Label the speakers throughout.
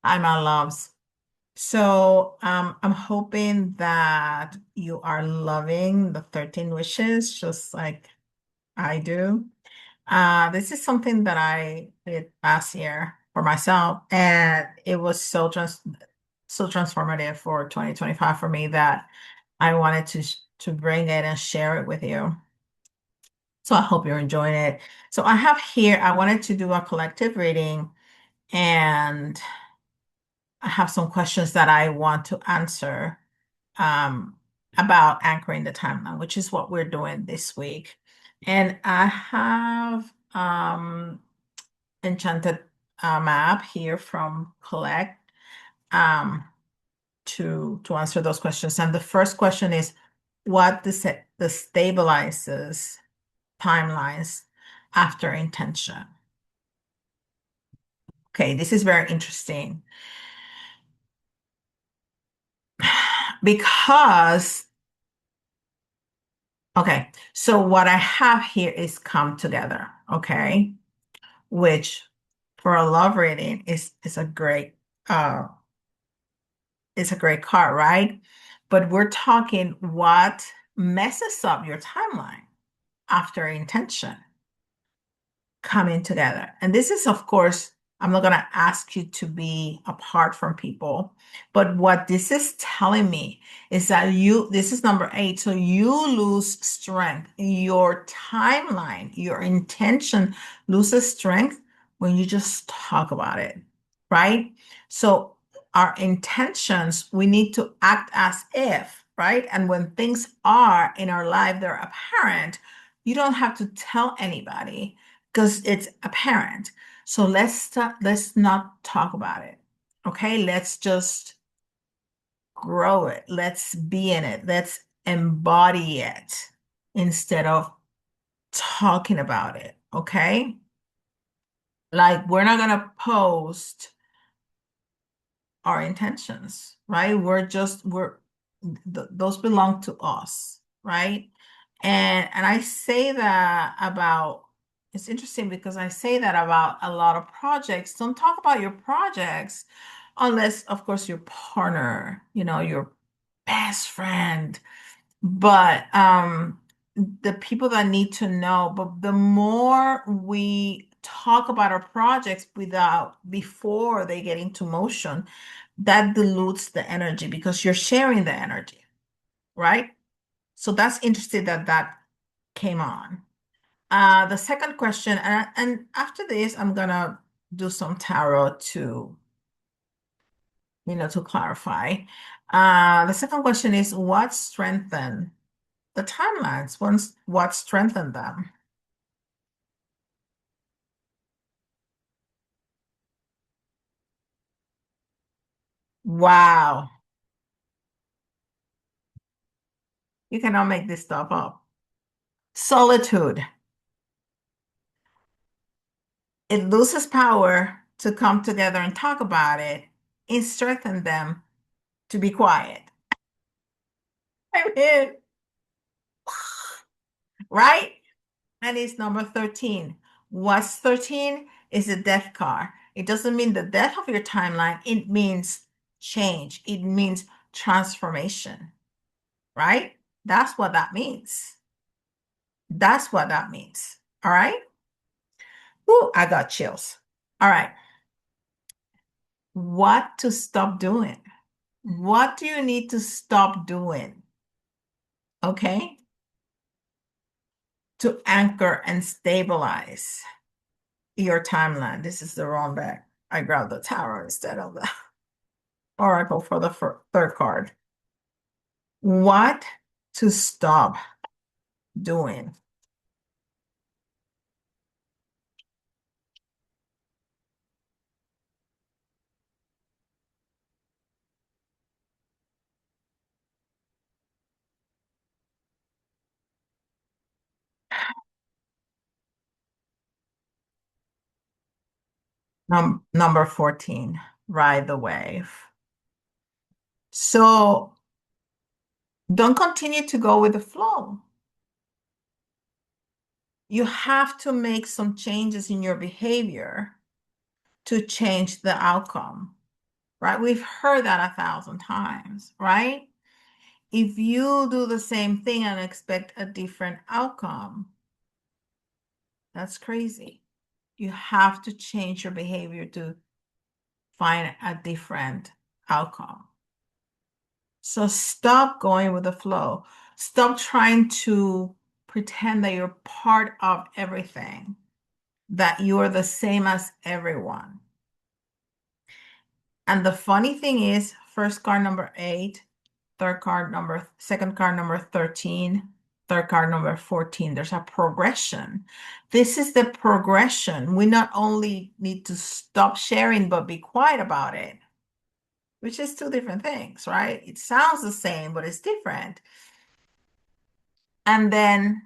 Speaker 1: Hi, my loves. So, I'm hoping that you are loving the 13 wishes just like I do. This is something that I did last year for myself, and it was so transformative for 2025 for me that I wanted to bring it and share it with you. So I hope you're enjoying it. So I have here, I wanted to do a collective reading, and I have some questions that I want to answer um, about anchoring the timeline, which is what we're doing this week. And I have Enchanted map here from Collect um, to answer those questions. And the first question is, what the stabilizes timelines after intention? Okay, this is very interesting because okay, so what I have here is come together, okay, which for a love reading is a great uh it's a great card, right? But we're talking what messes up your timeline after intention coming together. And this is, of course, I'm not going to ask you to be apart from people, but what this is telling me is that this is number 8. So you lose strength. Your timeline, your intention loses strength when you just talk about it, right? So our intentions, we need to act as if, right? And when things are in our life, they're apparent, you don't have to tell anybody because it's apparent. So let's not talk about it. Okay, let's just grow it. Let's be in it. Let's embody it instead of talking about it. Okay? Like we're not gonna post our intentions, right? Those belong to us, right? And I say that about it's interesting because I say that about a lot of projects. Don't talk about your projects unless, of course, your partner, your best friend, but the people that need to know. But the more we talk about our projects without before they get into motion, that dilutes the energy because you're sharing the energy, right? So that's interesting that that came on. The second question, and after this, I'm gonna do some tarot to clarify. The second question is what strengthened the timelines? What strengthened them? Wow, you cannot make this stuff up. Solitude. It loses power to come together and talk about it. It strengthens them to be quiet. I mean, right? And it's number 13. What's 13 is a death card. It doesn't mean the death of your timeline, it means change, it means transformation, right? That's what that means. That's what that means. All right. Ooh, I got chills. All right. What to stop doing? What do you need to stop doing? Okay. To anchor and stabilize your timeline. This is the wrong deck. I grabbed the tower instead of the oracle for the third card. What to stop doing? Number 14, ride the wave. So don't continue to go with the flow. You have to make some changes in your behavior to change the outcome. right? We've heard that 1,000 times, right? If you do the same thing and expect a different outcome, that's crazy. You have to change your behavior to find a different outcome. So stop going with the flow. Stop trying to pretend that you're part of everything, that you are the same as everyone. And the funny thing is, first card number 8, second card number 13, third card number 14. There's a progression. This is the progression. We not only need to stop sharing, but be quiet about it, which is two different things, right? It sounds the same, but it's different. And then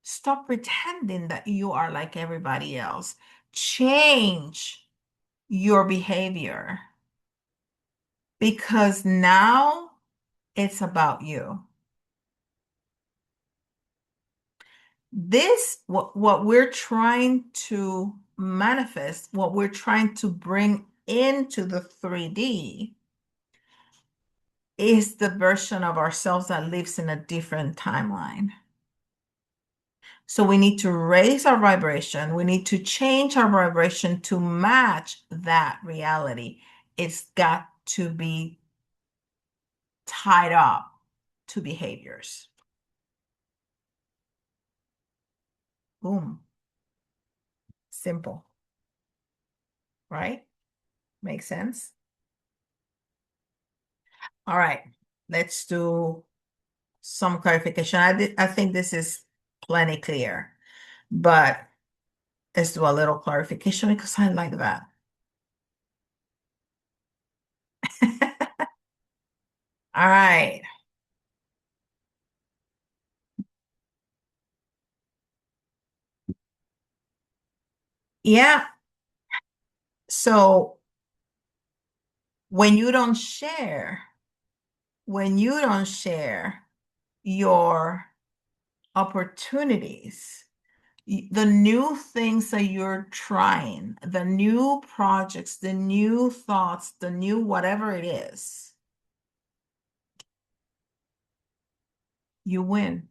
Speaker 1: stop pretending that you are like everybody else. Change your behavior because now it's about you. What we're trying to manifest, what we're trying to bring into the 3D is the version of ourselves that lives in a different timeline. So we need to raise our vibration. We need to change our vibration to match that reality. It's got to be tied up to behaviors. Boom. Simple, right? Makes sense? All right, let's do some clarification. I think this is plenty clear, but let's do a little clarification because I like that. All right. Yeah. So when you don't share, when you don't share your opportunities, the new things that you're trying, the new projects, the new thoughts, the new whatever it is, you win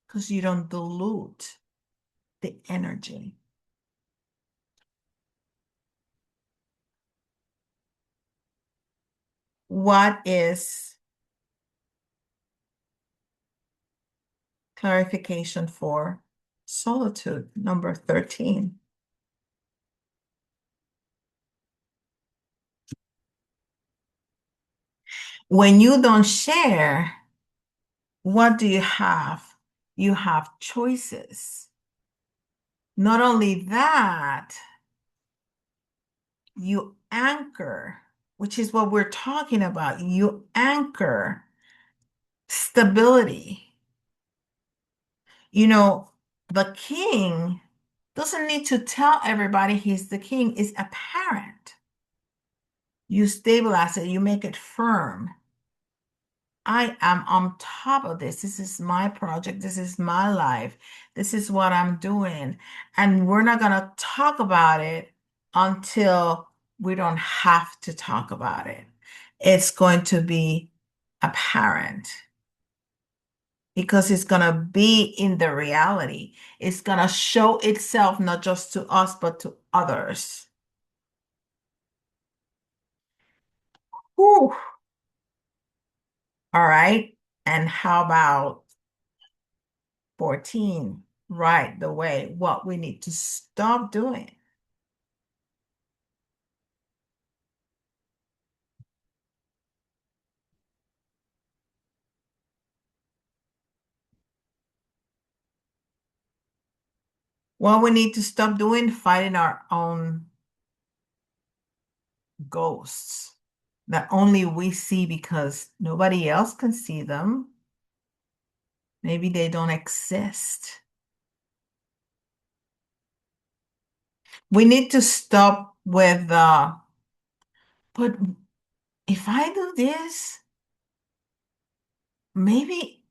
Speaker 1: because you don't dilute the energy. What is clarification for solitude, number 13? When you don't share, what do you have? You have choices. Not only that, you anchor, which is what we're talking about. You anchor stability. You know, the king doesn't need to tell everybody he's the king, it's apparent. You stabilize it, you make it firm. I am on top of this. This is my project. This is my life. This is what I'm doing. And we're not going to talk about it until we don't have to talk about it. It's going to be apparent because it's going to be in the reality. It's going to show itself not just to us, but to others. Whew. All right. And how about 14? Right the way, what we need to stop doing. What we need to stop doing, fighting our own ghosts that only we see because nobody else can see them. Maybe they don't exist. We need to stop with, but if I do this, maybe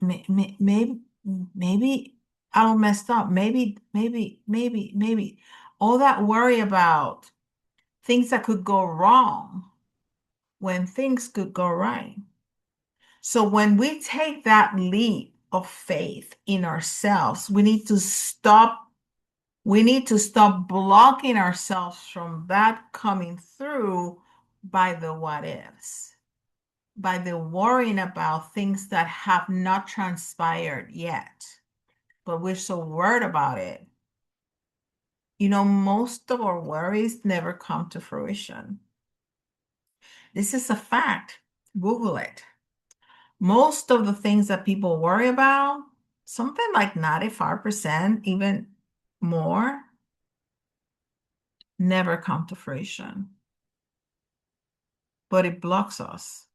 Speaker 1: I'll mess up. Maybe. All that worry about things that could go wrong when things could go right. So when we take that leap of faith in ourselves, we need to stop blocking ourselves from that coming through by the what ifs, by the worrying about things that have not transpired yet, but we're so worried about it. Most of our worries never come to fruition. This is a fact. Google it. Most of the things that people worry about, something like 95%, even more, never come to fruition. But it blocks us.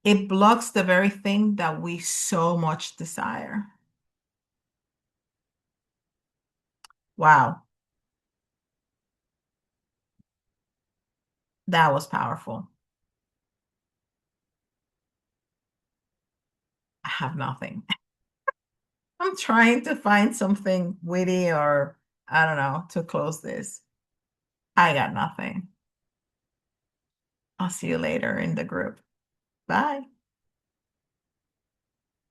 Speaker 1: It blocks the very thing that we so much desire. Wow, that was powerful. I have nothing. I'm trying to find something witty or I don't know to close this. I got nothing. I'll see you later in the group. Bye.